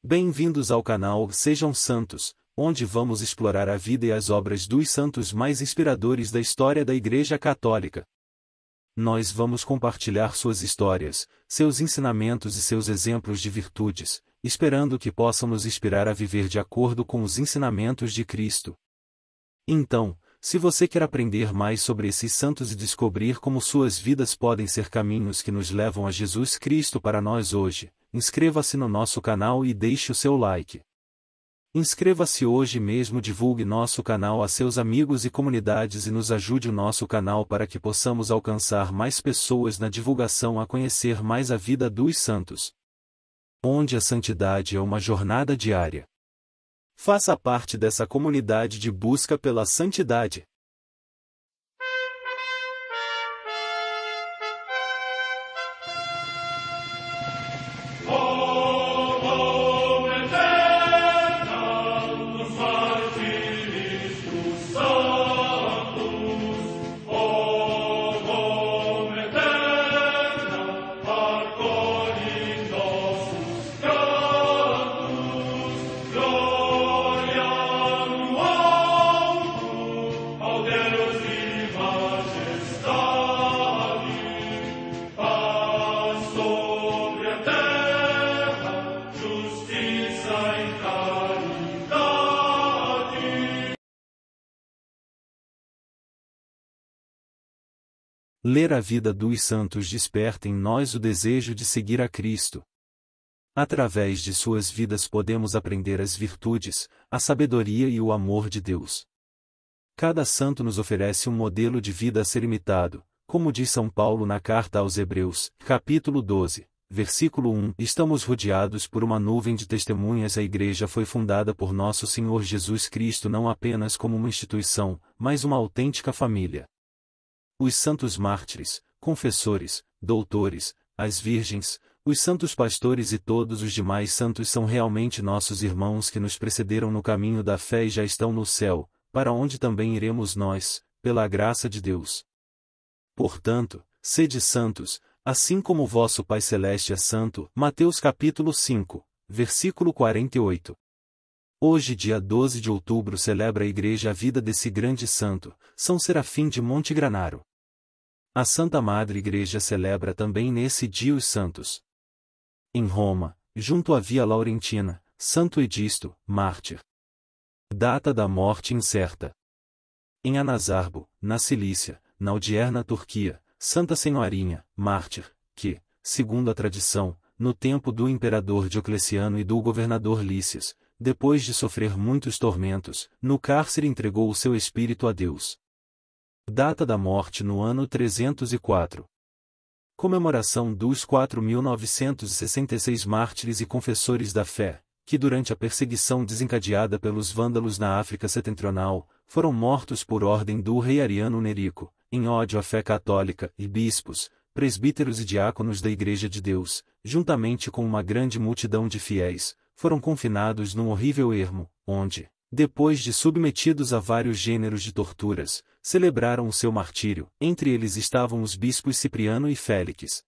Bem-vindos ao canal Sejam Santos, onde vamos explorar a vida e as obras dos santos mais inspiradores da história da Igreja Católica. Nós vamos compartilhar suas histórias, seus ensinamentos e seus exemplos de virtudes, esperando que possam nos inspirar a viver de acordo com os ensinamentos de Cristo. Então, se você quer aprender mais sobre esses santos e descobrir como suas vidas podem ser caminhos que nos levam a Jesus Cristo para nós hoje, inscreva-se no nosso canal e deixe o seu like. Inscreva-se hoje mesmo, divulgue nosso canal a seus amigos e comunidades e nos ajude o nosso canal para que possamos alcançar mais pessoas na divulgação a conhecer mais a vida dos santos. Onde a santidade é uma jornada diária. Faça parte dessa comunidade de busca pela santidade. Ler a vida dos santos desperta em nós o desejo de seguir a Cristo. Através de suas vidas podemos aprender as virtudes, a sabedoria e o amor de Deus. Cada santo nos oferece um modelo de vida a ser imitado, como diz São Paulo na carta aos Hebreus, capítulo 12, versículo 1. Estamos rodeados por uma nuvem de testemunhas. A Igreja foi fundada por nosso Senhor Jesus Cristo não apenas como uma instituição, mas uma autêntica família. Os santos mártires, confessores, doutores, as virgens, os santos pastores e todos os demais santos são realmente nossos irmãos que nos precederam no caminho da fé e já estão no céu, para onde também iremos nós, pela graça de Deus. Portanto, sede santos, assim como o vosso Pai Celeste é santo. Mateus capítulo 5, versículo 48. Hoje, dia 12 de outubro, celebra a Igreja a vida desse grande santo, São Serafim de Monte Granaro. A Santa Madre Igreja celebra também nesse dia os santos. Em Roma, junto à Via Laurentina, Santo Edisto, mártir. Data da morte incerta. Em Anazarbo, na Cilícia, na odierna Turquia, Santa Senhorinha, mártir, que, segundo a tradição, no tempo do imperador Diocleciano e do governador Lísias, depois de sofrer muitos tormentos, no cárcere entregou o seu espírito a Deus. Data da morte no ano 304. Comemoração dos 4.966 mártires e confessores da fé, que durante a perseguição desencadeada pelos vândalos na África Setentrional, foram mortos por ordem do rei Ariano Nerico, em ódio à fé católica, e bispos, presbíteros e diáconos da Igreja de Deus, juntamente com uma grande multidão de fiéis, foram confinados num horrível ermo, onde, depois de submetidos a vários gêneros de torturas, celebraram o seu martírio. Entre eles estavam os bispos Cipriano e Félix,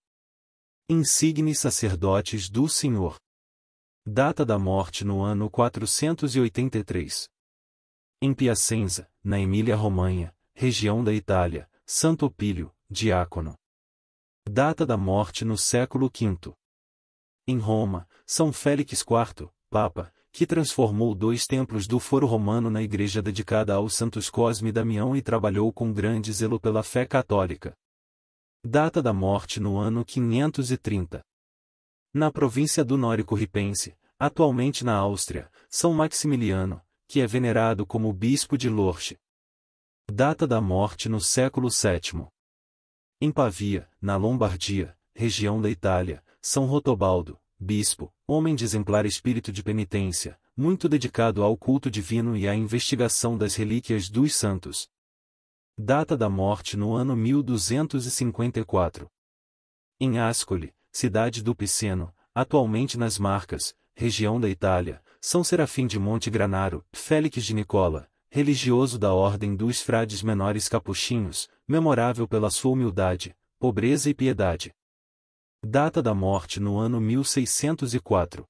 insignes sacerdotes do Senhor. Data da morte no ano 483. Em Piacenza, na Emília-Romanha, região da Itália, Santo Opílio, diácono. Data da morte no século V. Em Roma, São Félix IV, Papa, que transformou 2 templos do Foro Romano na igreja dedicada aos santos Cosme e Damião e trabalhou com grande zelo pela fé católica. Data da morte no ano 530. Na província do Nórico Ripense, atualmente na Áustria, São Maximiliano, que é venerado como bispo de Lorch. Data da morte no século VII. Em Pavia, na Lombardia, região da Itália, São Rotobaldo, bispo, homem de exemplar espírito de penitência, muito dedicado ao culto divino e à investigação das relíquias dos santos. Data da morte no ano 1254. Em Ascoli, cidade do Piceno, atualmente nas Marcas, região da Itália, São Serafim de Monte Granaro, Félix de Nicola, religioso da Ordem dos Frades Menores Capuchinhos, memorável pela sua humildade, pobreza e piedade. Data da morte no ano 1604.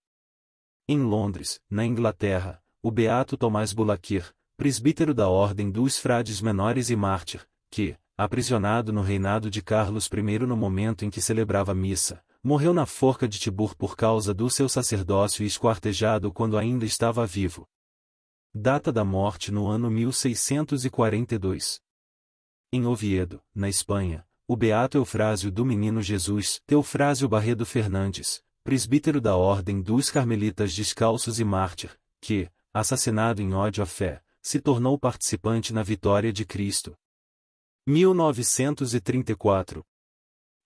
Em Londres, na Inglaterra, o beato Tomás Bulaquer, presbítero da Ordem dos Frades Menores e mártir, que, aprisionado no reinado de Carlos I no momento em que celebrava missa, morreu na forca de Tibur por causa do seu sacerdócio e esquartejado quando ainda estava vivo. Data da morte no ano 1642. Em Oviedo, na Espanha, o beato Eufrásio do Menino Jesus, Teofrásio Barredo Fernandes, presbítero da Ordem dos Carmelitas Descalços e mártir, que, assassinado em ódio à fé, se tornou participante na vitória de Cristo. 1934.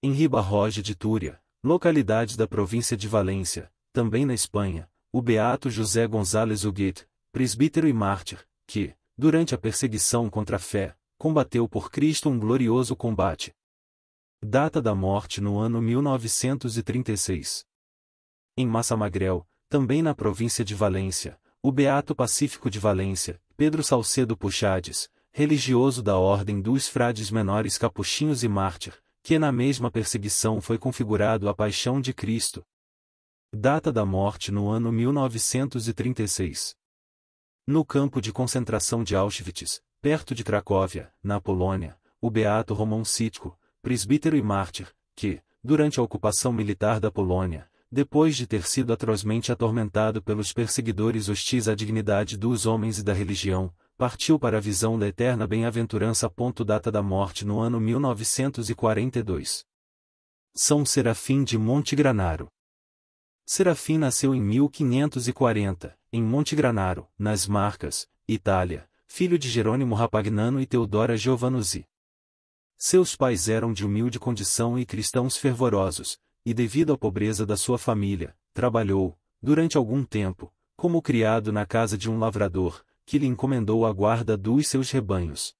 Em Ribarroja de Túria, localidade da província de Valência, também na Espanha, o beato José González Huguet, presbítero e mártir, que, durante a perseguição contra a fé, combateu por Cristo um glorioso combate. Data da morte no ano 1936. Em Massamagrel, também na província de Valência, o beato Pacífico de Valência, Pedro Salcedo Puxades, religioso da Ordem dos Frades Menores Capuchinhos e mártir, que na mesma perseguição foi configurado a Paixão de Cristo. Data da morte no ano 1936. No campo de concentração de Auschwitz, perto de Cracóvia, na Polônia, o beato Romão Sitko, presbítero e mártir, que, durante a ocupação militar da Polônia, depois de ter sido atrozmente atormentado pelos perseguidores hostis à dignidade dos homens e da religião, partiu para a visão da eterna bem-aventurança. Data da morte no ano 1942. São Serafim de Montegranaro. Serafim nasceu em 1540, em Montegranaro, nas Marcas, Itália, filho de Jerônimo Rapagnano e Teodora Giovanuzzi. Seus pais eram de humilde condição e cristãos fervorosos, e devido à pobreza da sua família, trabalhou, durante algum tempo, como criado na casa de um lavrador, que lhe encomendou a guarda dos seus rebanhos.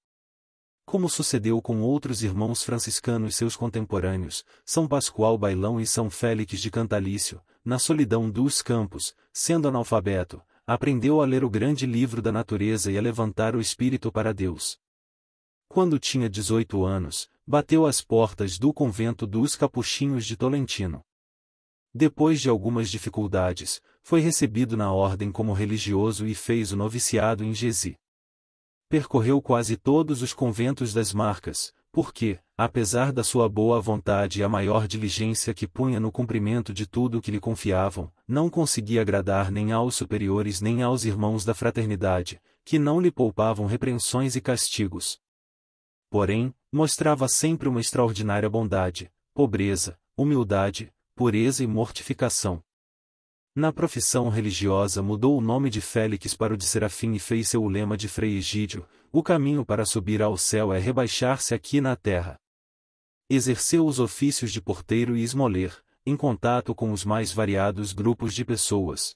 Como sucedeu com outros irmãos franciscanos seus contemporâneos, São Pascoal Bailão e São Félix de Cantalício, na solidão dos campos, sendo analfabeto, aprendeu a ler o grande livro da natureza e a levantar o espírito para Deus. Quando tinha 18 anos, bateu às portas do convento dos Capuchinhos de Tolentino. Depois de algumas dificuldades, foi recebido na ordem como religioso e fez o noviciado em Gesi. Percorreu quase todos os conventos das Marcas, porque, apesar da sua boa vontade e a maior diligência que punha no cumprimento de tudo o que lhe confiavam, não conseguia agradar nem aos superiores nem aos irmãos da fraternidade, que não lhe poupavam repreensões e castigos. Porém, mostrava sempre uma extraordinária bondade, pobreza, humildade, pureza e mortificação. Na profissão religiosa mudou o nome de Félix para o de Serafim e fez seu lema de Frei Egídio: o caminho para subir ao céu é rebaixar-se aqui na terra. Exerceu os ofícios de porteiro e esmoler, em contato com os mais variados grupos de pessoas.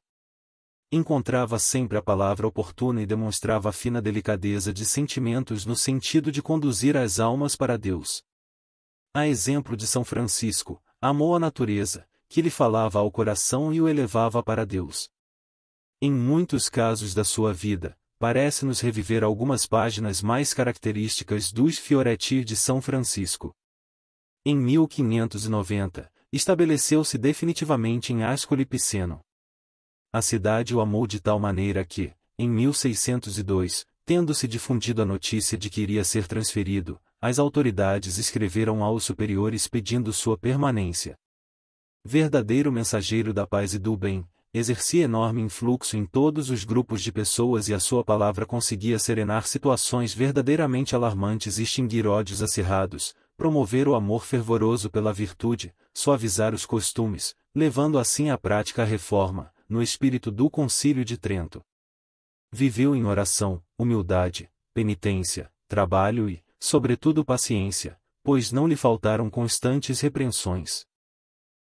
Encontrava sempre a palavra oportuna e demonstrava a fina delicadeza de sentimentos no sentido de conduzir as almas para Deus. A exemplo de São Francisco, amou a natureza, que lhe falava ao coração e o elevava para Deus. Em muitos casos da sua vida, parece-nos reviver algumas páginas mais características dos Fioretti de São Francisco. Em 1590, estabeleceu-se definitivamente em Ascoli Piceno. A cidade o amou de tal maneira que, em 1602, tendo-se difundido a notícia de que iria ser transferido, as autoridades escreveram aos superiores pedindo sua permanência. Verdadeiro mensageiro da paz e do bem, exercia enorme influxo em todos os grupos de pessoas e a sua palavra conseguia serenar situações verdadeiramente alarmantes e extinguir ódios acirrados, promover o amor fervoroso pela virtude, suavizar os costumes, levando assim à prática a reforma, no espírito do Concílio de Trento. Viveu em oração, humildade, penitência, trabalho e, sobretudo, paciência, pois não lhe faltaram constantes repreensões.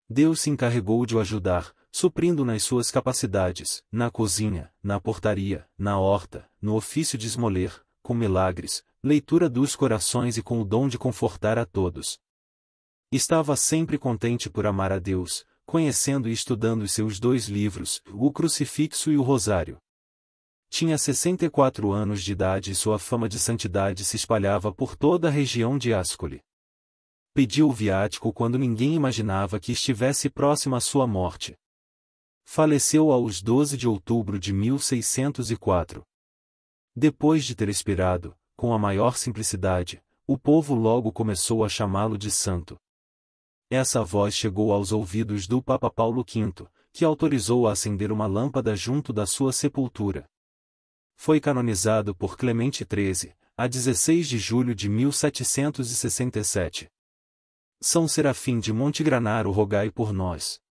Deus se encarregou de o ajudar, suprindo nas suas capacidades, na cozinha, na portaria, na horta, no ofício de esmoler, com milagres, leitura dos corações e com o dom de confortar a todos. Estava sempre contente por amar a Deus, conhecendo e estudando os seus 2 livros, o Crucifixo e o Rosário. Tinha 64 anos de idade e sua fama de santidade se espalhava por toda a região de Ascoli. Pediu o viático quando ninguém imaginava que estivesse próxima à sua morte. Faleceu aos 12 de outubro de 1604. Depois de ter expirado, com a maior simplicidade, o povo logo começou a chamá-lo de santo. Essa voz chegou aos ouvidos do Papa Paulo V, que autorizou a acender uma lâmpada junto da sua sepultura. Foi canonizado por Clemente XIII, a 16 de julho de 1767. São Serafim de Montegranaro, rogai por nós.